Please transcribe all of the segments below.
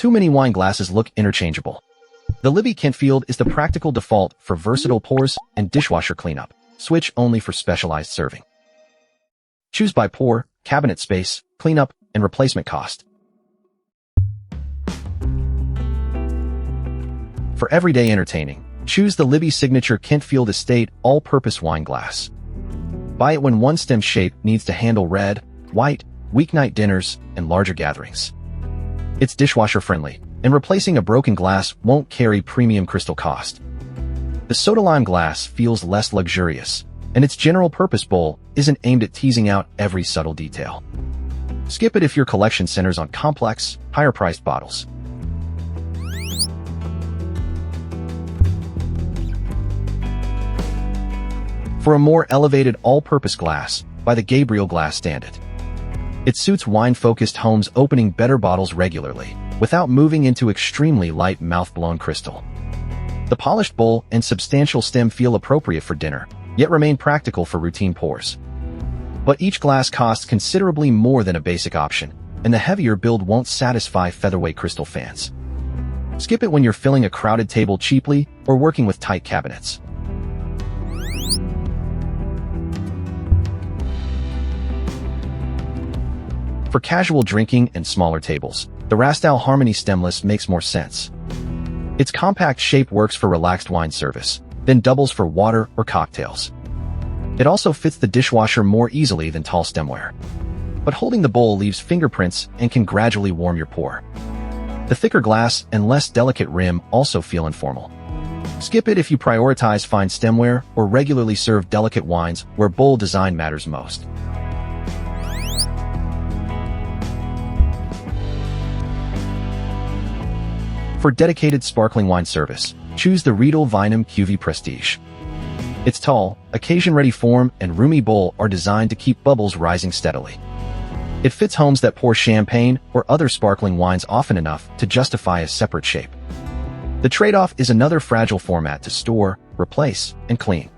Too many wine glasses look interchangeable. The Libbey Kentfield is the practical default for versatile pours and dishwasher cleanup. Switch only for specialized serving. Choose by pour, cabinet space, cleanup, and replacement cost. For everyday entertaining, choose the Libbey Signature Kentfield Estate All-Purpose Wine Glass. Buy it when one stem shape needs to handle red, white, weeknight dinners, and larger gatherings. It's dishwasher-friendly, and replacing a broken glass won't carry premium crystal cost. The soda lime glass feels less luxurious, and its general-purpose bowl isn't aimed at teasing out every subtle detail. Skip it if your collection centers on complex, higher-priced bottles. For a more elevated all-purpose glass, buy the Gabriel-Glas StandArt. It suits wine-focused homes opening better bottles regularly, without moving into extremely light mouth-blown crystal. The polished bowl and substantial stem feel appropriate for dinner, yet remain practical for routine pours. But each glass costs considerably more than a basic option, and the heavier build won't satisfy featherweight crystal fans. Skip it when you're filling a crowded table cheaply or working with tight cabinets. For casual drinking and smaller tables, the Rastal Harmony Stemless makes more sense. Its compact shape works for relaxed wine service, then doubles for water or cocktails. It also fits the dishwasher more easily than tall stemware. But holding the bowl leaves fingerprints and can gradually warm your pour. The thicker glass and less delicate rim also feel informal. Skip it if you prioritize fine stemware or regularly serve delicate wines where bowl design matters most. For dedicated sparkling wine service, choose the Riedel Vinum Cuvée Prestige. Its tall, occasion-ready form and roomy bowl are designed to keep bubbles rising steadily. It fits homes that pour champagne or other sparkling wines often enough to justify a separate shape. The trade-off is another fragile format to store, replace, and clean.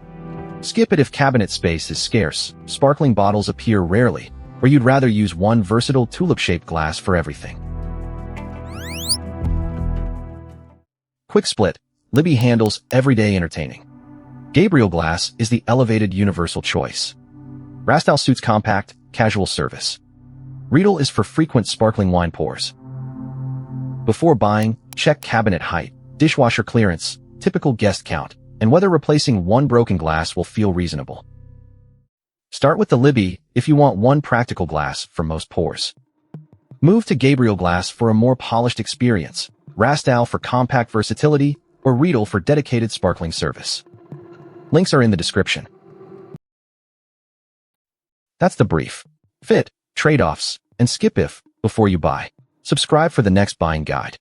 Skip it if cabinet space is scarce, sparkling bottles appear rarely, or you'd rather use one versatile tulip-shaped glass for everything. Quick split, Libbey handles everyday entertaining. Gabriel-Glas is the elevated universal choice. Rastal suits compact, casual service. Riedel is for frequent sparkling wine pours. Before buying, check cabinet height, dishwasher clearance, typical guest count, and whether replacing one broken glass will feel reasonable. Start with the Libbey if you want one practical glass for most pours. Move to Gabriel-Glas for a more polished experience, Rastal for compact versatility, or Riedel for dedicated sparkling service. Links are in the description. That's the brief. Fit, trade-offs, and skip if before you buy. Subscribe for the next buying guide.